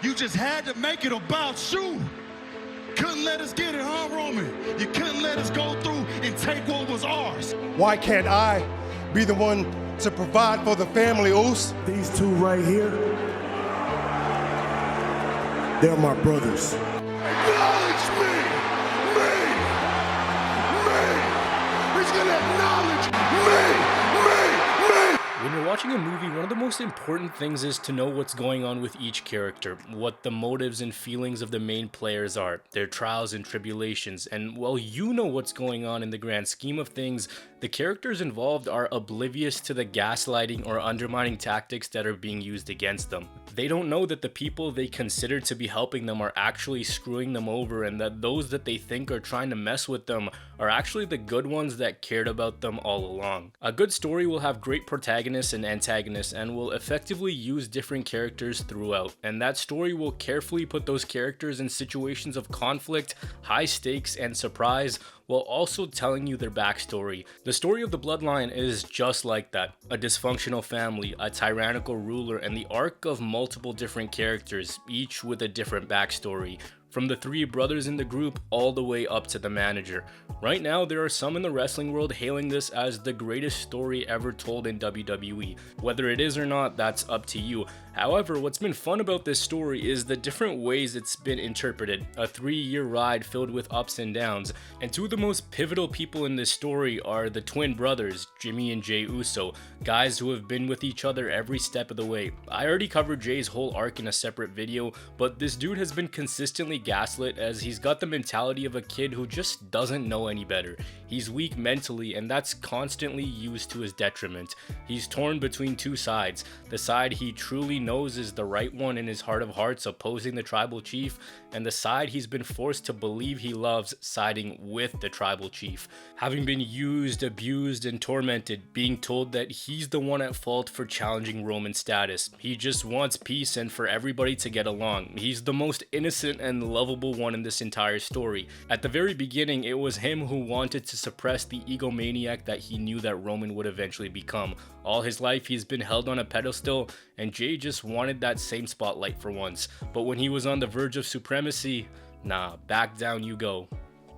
You just had to make it about you. Couldn't let us get it, huh, Roman? You couldn't let us go through and take what was ours. Why can't I be the one to provide for the family, Oos? These two right here, they're my brothers. Acknowledge me! He's gonna acknowledge me! When you're watching a movie, one of the most important things is to know what's going on with each character, what the motives and feelings of the main players are, their trials and tribulations, and while you know what's going on in the grand scheme of things, the characters involved are oblivious to the gaslighting or undermining tactics that are being used against them. They don't know that the people they consider to be helping them are actually screwing them over, and that those that they think are trying to mess with them are actually the good ones that cared about them all along. A good story will have great protagonists and antagonists and will effectively use different characters throughout, and that story will carefully put those characters in situations of conflict, high stakes, and surprise, while also telling you their backstory. The story of the Bloodline is just like that. A dysfunctional family, a tyrannical ruler, and the arc of multiple different characters, each with a different backstory. From the three brothers in the group all the way up to the manager. Right now, there are some in the wrestling world hailing this as the greatest story ever told in WWE. Whether it is or not, that's up to you. However, what's been fun about this story is the different ways it's been interpreted. A 3-year ride filled with ups and downs. And two of the most pivotal people in this story are the twin brothers, Jimmy and Jey Uso, guys who have been with each other every step of the way. I already covered Jay's whole arc in a separate video, but this dude has been consistently gaslit as he's got the mentality of a kid who just doesn't know any better. He's weak mentally, and that's constantly used to his detriment. He's torn between two sides, the side he truly knows is the right one in his heart of hearts opposing the tribal chief, and the side he's been forced to believe he loves siding with the tribal chief. Having been used, abused, and tormented, being told that he's the one at fault for challenging Roman's status. He just wants peace and for everybody to get along. He's the most innocent and lovable one in this entire story. At the very beginning, it was him who wanted to suppress the egomaniac that he knew that Roman would eventually become. All his life, he's been held on a pedestal, and Jay just wanted that same spotlight for once. But when he was on the verge of supremacy, nah, back down you go.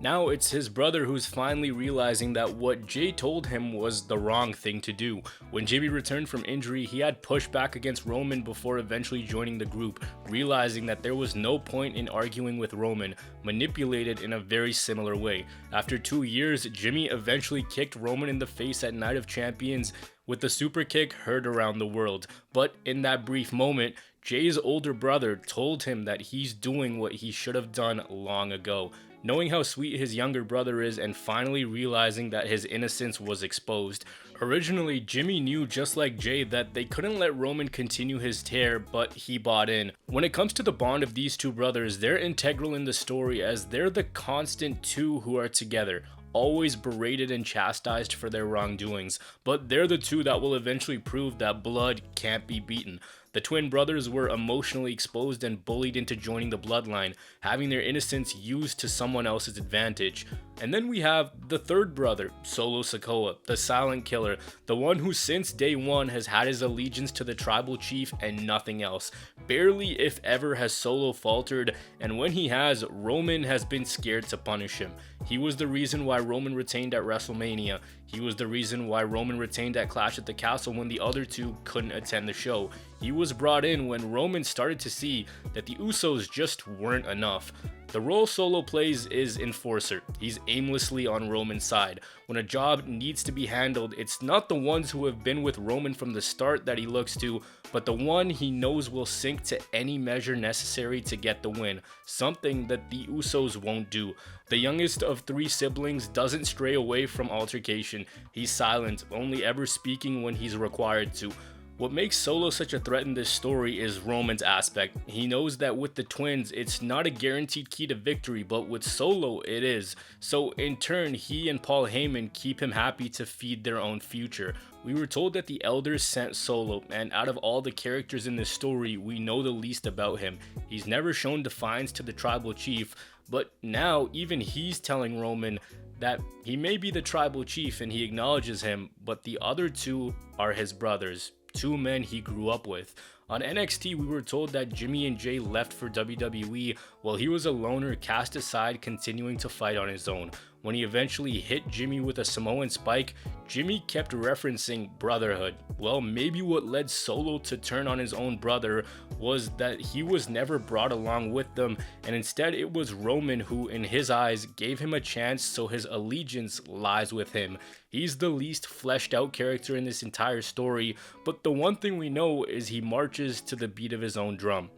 Now it's his brother who's finally realizing that what Jay told him was the wrong thing to do. When Jimmy returned from injury, he had pushed back against Roman before eventually joining the group, realizing that there was no point in arguing with Roman, manipulated in a very similar way. After 2 years, Jimmy eventually kicked Roman in the face at Night of Champions, with the super kick heard around the world. But in that brief moment, Jay's older brother told him that he's doing what he should have done long ago. Knowing how sweet his younger brother is and finally realizing that his innocence was exposed. Originally, Jimmy knew just like Jay that they couldn't let Roman continue his tear, but he bought in. When it comes to the bond of these two brothers, they're integral in the story as they're the constant two who are together, always berated and chastised for their wrongdoings, but they're the two that will eventually prove that blood can't be beaten. The twin brothers were emotionally exposed and bullied into joining the Bloodline, having their innocence used to someone else's advantage. And then we have the third brother, Solo Sikoa, the silent killer, the one who since day one has had his allegiance to the tribal chief and nothing else. Barely, if ever, has Solo faltered, and when he has, Roman has been scared to punish him. He was the reason why Roman retained at WrestleMania. He was the reason why Roman retained at Clash at the Castle when the other two couldn't attend the show. He was brought in when Roman started to see that the Usos just weren't enough. The role Solo plays is enforcer. He's aimlessly on Roman's side. When a job needs to be handled, it's not the ones who have been with Roman from the start that he looks to, but the one he knows will sink to any measure necessary to get the win, something that the Usos won't do. The youngest of 3 siblings doesn't stray away from altercation. He's silent, only ever speaking when he's required to. What makes Solo such a threat in this story is Roman's aspect. He knows that with the twins, it's not a guaranteed key to victory, but with Solo, it is. So in turn, he and Paul Heyman keep him happy to feed their own future. We were told that the elders sent Solo, and out of all the characters in this story, we know the least about him. He's never shown defiance to the tribal chief, but now even he's telling Roman that he may be the tribal chief and he acknowledges him, but the other two are his brothers. 2 men he grew up with. On NXT, we were told that Jimmy and Jay left for WWE while he was a loner cast aside, continuing to fight on his own. When he eventually hit Jimmy with a Samoan spike, Jimmy kept referencing brotherhood. Well, maybe what led Solo to turn on his own brother was that he was never brought along with them, and instead it was Roman who, in his eyes, gave him a chance, so his allegiance lies with him. He's the least fleshed out character in this entire story, but the one thing we know is he marches to the beat of his own drum.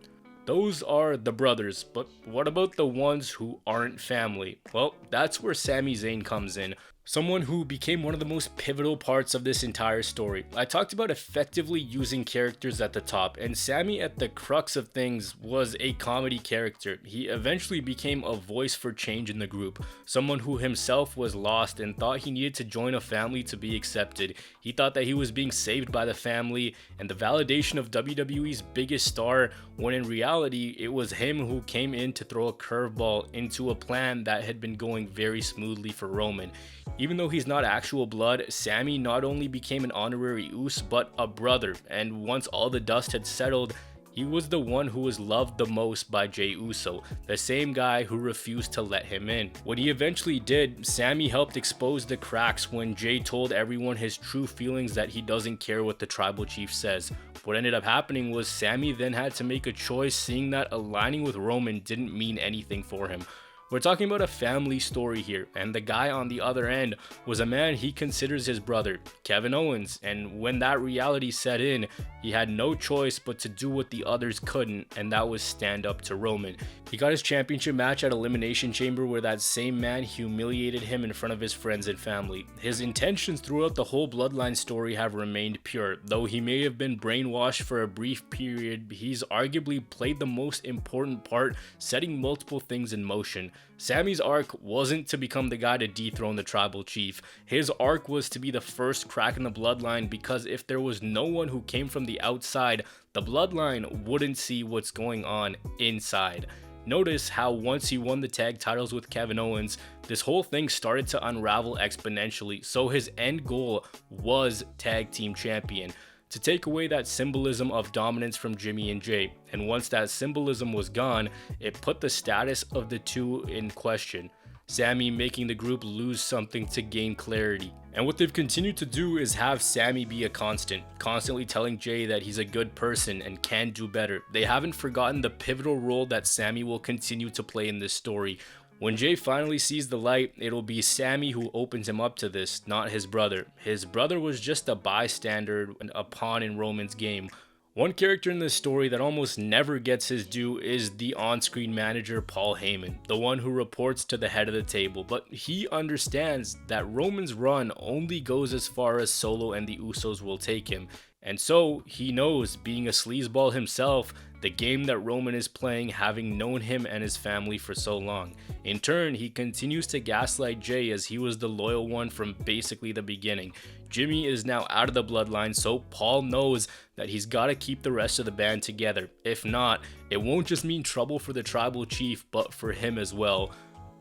Those are the brothers, but what about the ones who aren't family? Well, that's where Sami Zayn comes in. Someone who became one of the most pivotal parts of this entire story. I talked about effectively using characters at the top, and Sami at the crux of things was a comedy character. He eventually became a voice for change in the group, someone who himself was lost and thought he needed to join a family to be accepted. He thought that he was being saved by the family and the validation of WWE's biggest star, when in reality it was him who came in to throw a curveball into a plan that had been going very smoothly for Roman. Even though he's not actual blood, Sami not only became an honorary Uso, but a brother, and once all the dust had settled, he was the one who was loved the most by Jey Uso, the same guy who refused to let him in. When he eventually did, Sami helped expose the cracks when Jey told everyone his true feelings that he doesn't care what the tribal chief says. What ended up happening was Sami then had to make a choice, seeing that aligning with Roman didn't mean anything for him. We're talking about a family story here, and the guy on the other end was a man he considers his brother, Kevin Owens, and when that reality set in, he had no choice but to do what the others couldn't, and that was stand up to Roman. He got his championship match at Elimination Chamber where that same man humiliated him in front of his friends and family. His intentions throughout the whole Bloodline story have remained pure. Though he may have been brainwashed for a brief period, he's arguably played the most important part, setting multiple things in motion. Sami's arc wasn't to become the guy to dethrone the tribal chief. His arc was to be the first crack in the bloodline, because if there was no one who came from the outside, the bloodline wouldn't see what's going on inside. Notice how once he won the tag titles with Kevin Owens, this whole thing started to unravel exponentially, so his end goal was tag team champion, to take away that symbolism of dominance from Jimmy and Jay. And once that symbolism was gone, it put the status of the two in question, Sami making the group lose something to gain clarity. And what they've continued to do is have Sami be a constant, constantly telling Jay that he's a good person and can do better. They haven't forgotten the pivotal role that Sami will continue to play in this story. When Jay finally sees the light, it'll be Sami who opens him up to this, not his brother. His brother was just a bystander, a pawn in Roman's game. One character in this story that almost never gets his due is the on-screen manager Paul Heyman, the one who reports to the head of the table, but he understands that Roman's run only goes as far as Solo and the Usos will take him. And so he knows, being a sleazeball himself, the game that Roman is playing, having known him and his family for so long. In turn, he continues to gaslight Jay as he was the loyal one from basically the beginning. Jimmy is now out of the bloodline, so Paul knows that he's got to keep the rest of the band together. If not, it won't just mean trouble for the tribal chief, but for him as well.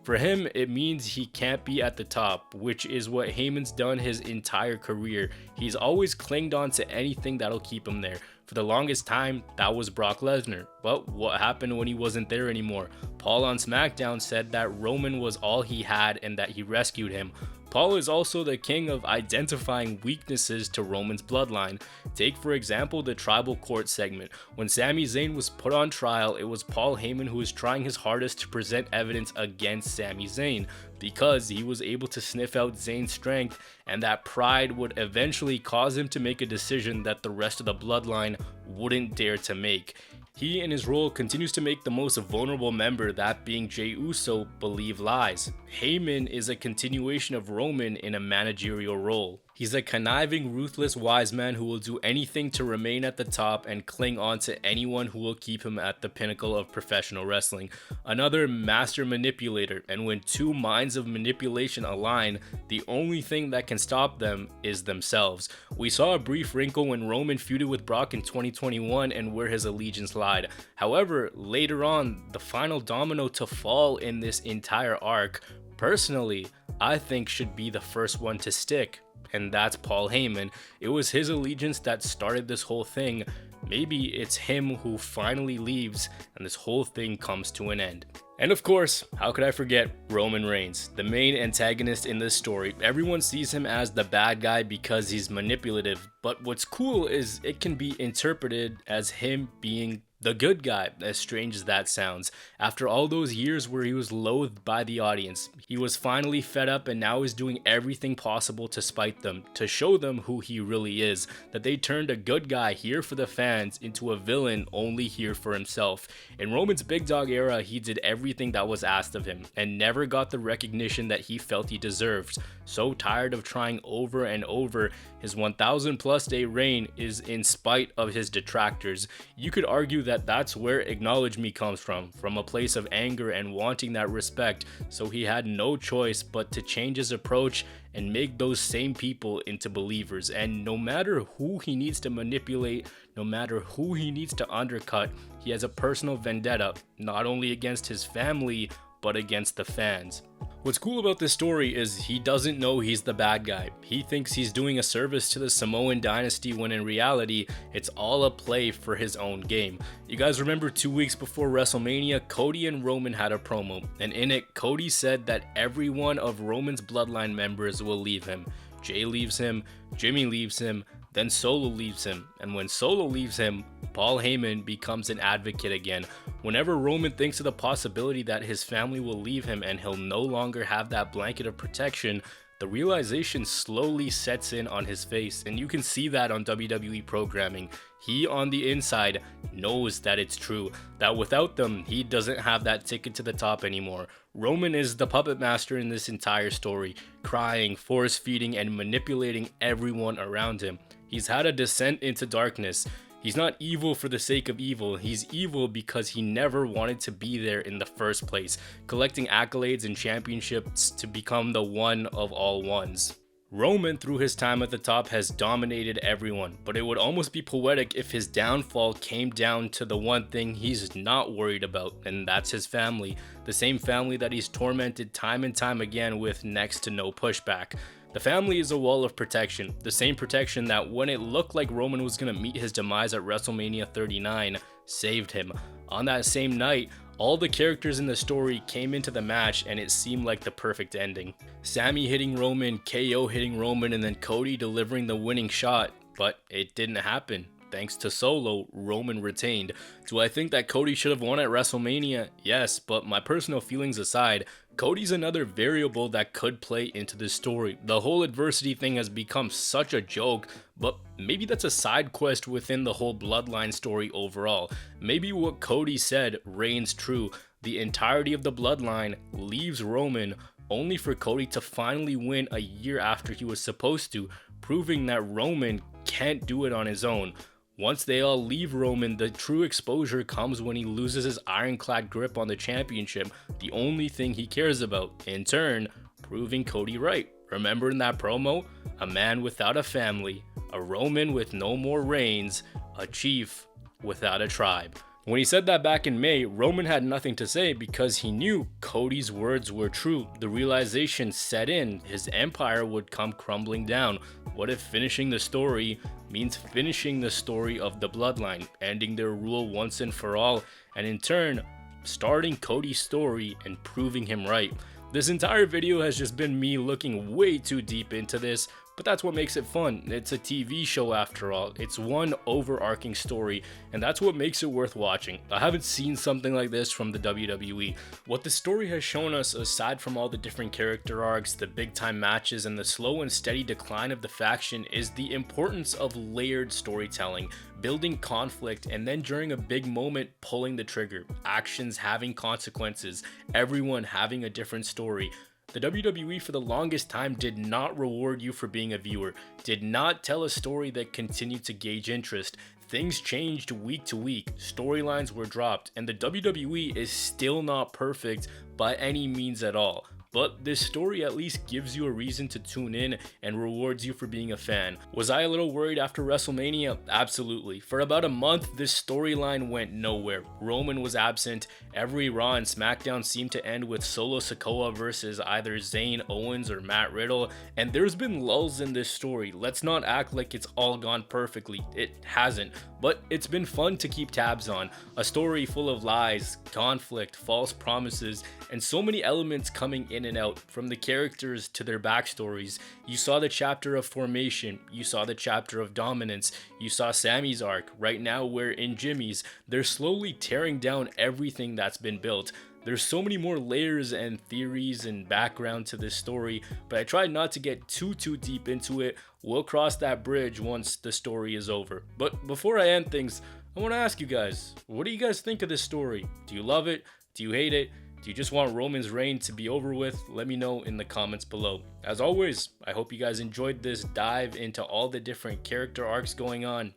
For him, it means he can't be at the top, which is what Heyman's done his entire career. He's always clinged on to anything that'll keep him there. For the longest time, that was Brock Lesnar. But what happened when he wasn't there anymore? Paul on SmackDown said that Roman was all he had and that he rescued him. Paul is also the king of identifying weaknesses to Roman's bloodline. Take for example the tribal court segment. When Sami Zayn was put on trial, it was Paul Heyman who was trying his hardest to present evidence against Sami Zayn, because he was able to sniff out Zayn's strength, and that pride would eventually cause him to make a decision that the rest of the bloodline wouldn't dare to make. He, in his role, continues to make the most vulnerable member, that being Jey Uso, believe lies. Heyman is a continuation of Roman in a managerial role. He's a conniving, ruthless wise man who will do anything to remain at the top and cling on to anyone who will keep him at the pinnacle of professional wrestling. Another master manipulator, and when two minds of manipulation align, the only thing that can stop them is themselves. We saw a brief wrinkle when Roman feuded with Brock in 2021 and where his allegiance lied. However, later on, the final domino to fall in this entire arc, personally, I think should be the first one to stick. And that's Paul Heyman. It was his allegiance that started this whole thing. maybe it's him who finally leaves and this whole thing comes to an end. And of course, how could I forget Roman Reigns, the main antagonist in this story. Everyone sees him as the bad guy because he's manipulative, but what's cool is it can be interpreted as him being the good guy, as strange as that sounds. After all those years where he was loathed by the audience, he was finally fed up and now is doing everything possible to spite them, to show them who he really is, that they turned a good guy here for the fans into a villain only here for himself. In Roman's big dog era, he did everything that was asked of him and never got the recognition that he felt he deserved. So tired of trying over and over, his 1,000 plus day reign is in spite of his detractors. You could argue that that's where acknowledge me comes from a place of anger and wanting that respect, so he had no choice but to change his approach and make those same people into believers. And no matter who he needs to manipulate, no matter who he needs to undercut, he has a personal vendetta, not only against his family, but against the fans. What's cool about this story is he doesn't know he's the bad guy. He thinks he's doing a service to the Samoan dynasty when in reality, it's all a play for his own game. You guys remember 2 weeks before WrestleMania, Cody and Roman had a promo, and in it, Cody said that every one of Roman's Bloodline members will leave him. Jay leaves him, Jimmy leaves him, then Solo leaves him, and when Solo leaves him, Paul Heyman becomes an advocate again. Whenever Roman thinks of the possibility that his family will leave him and he'll no longer have that blanket of protection, the realization slowly sets in on his face, and you can see that on WWE programming. He on the inside knows that it's true, that without them, he doesn't have that ticket to the top anymore. Roman is the puppet master in this entire story, crying, force feeding, and manipulating everyone around him. He's had a descent into darkness. He's not evil for the sake of evil. He's evil because he never wanted to be there in the first place, collecting accolades and championships to become the one of all ones. Roman, through his time at the top, has dominated everyone, but it would almost be poetic if his downfall came down to the one thing he's not worried about, and that's his family. The same family that he's tormented time and time again with next to no pushback. The family is a wall of protection, the same protection that when it looked like Roman was going to meet his demise at WrestleMania 39, saved him. On that same night, all the characters in the story came into the match and it seemed like the perfect ending. Sami hitting Roman, KO hitting Roman, and then Cody delivering the winning shot, but it didn't happen. Thanks to Solo, Roman retained. Do I think that Cody should have won at WrestleMania? Yes, but my personal feelings aside, Cody's another variable that could play into this story. The whole adversity thing has become such a joke, but maybe that's a side quest within the whole Bloodline story overall. Maybe what Cody said reigns true. The entirety of the Bloodline leaves Roman, only for Cody to finally win a year after he was supposed to, proving that Roman can't do it on his own. Once they all leave Roman, the true exposure comes when he loses his ironclad grip on the championship, the only thing he cares about, in turn, proving Cody right. Remember in that promo? A man without a family, a Roman with no more reigns, a chief without a tribe. When he said that back in May, Roman had nothing to say because he knew Cody's words were true. The realization set in, his empire would come crumbling down. What if finishing the story means finishing the story of the Bloodline, ending their rule once and for all, and in turn, starting Cody's story and proving him right? This entire video has just been me looking way too deep into this, but that's what makes it fun. It's a TV show after all. It's one overarching story, and that's what makes it worth watching. I haven't seen something like this from the WWE. What the story has shown us, aside from all the different character arcs, the big time matches, and the slow and steady decline of the faction, is the importance of layered storytelling, building conflict, and then during a big moment, pulling the trigger. Actions having consequences, everyone having a different story. The WWE for the longest time did not reward you for being a viewer, did not tell a story that continued to gauge interest. Things changed week to week, storylines were dropped, and the WWE is still not perfect by any means at all. But this story at least gives you a reason to tune in and rewards you for being a fan. Was I a little worried after WrestleMania? Absolutely. For about a month, this storyline went nowhere. Roman was absent. Every Raw and SmackDown seemed to end with Solo Sikoa versus either Zayn, Owens, or Matt Riddle. And there's been lulls in this story. Let's not act like it's all gone perfectly. It hasn't. But but it's been fun to keep tabs on. A story full of lies, conflict, false promises, and so many elements coming in and out, from the characters to their backstories. You saw the chapter of formation, you saw the chapter of dominance, you saw Sami's arc. Right now we're in Jimmy's. They're slowly tearing down everything that's been built. There's so many more layers and theories and background to this story, but I tried not to get too deep into it. We'll cross that bridge once the story is over. But before I end things, I want to ask you guys, what do you guys think of this story? Do you love it? Do you hate it? Do you just want Roman's reign to be over with? Let me know in the comments below. As always, I hope you guys enjoyed this dive into all the different character arcs going on.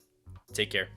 Take care.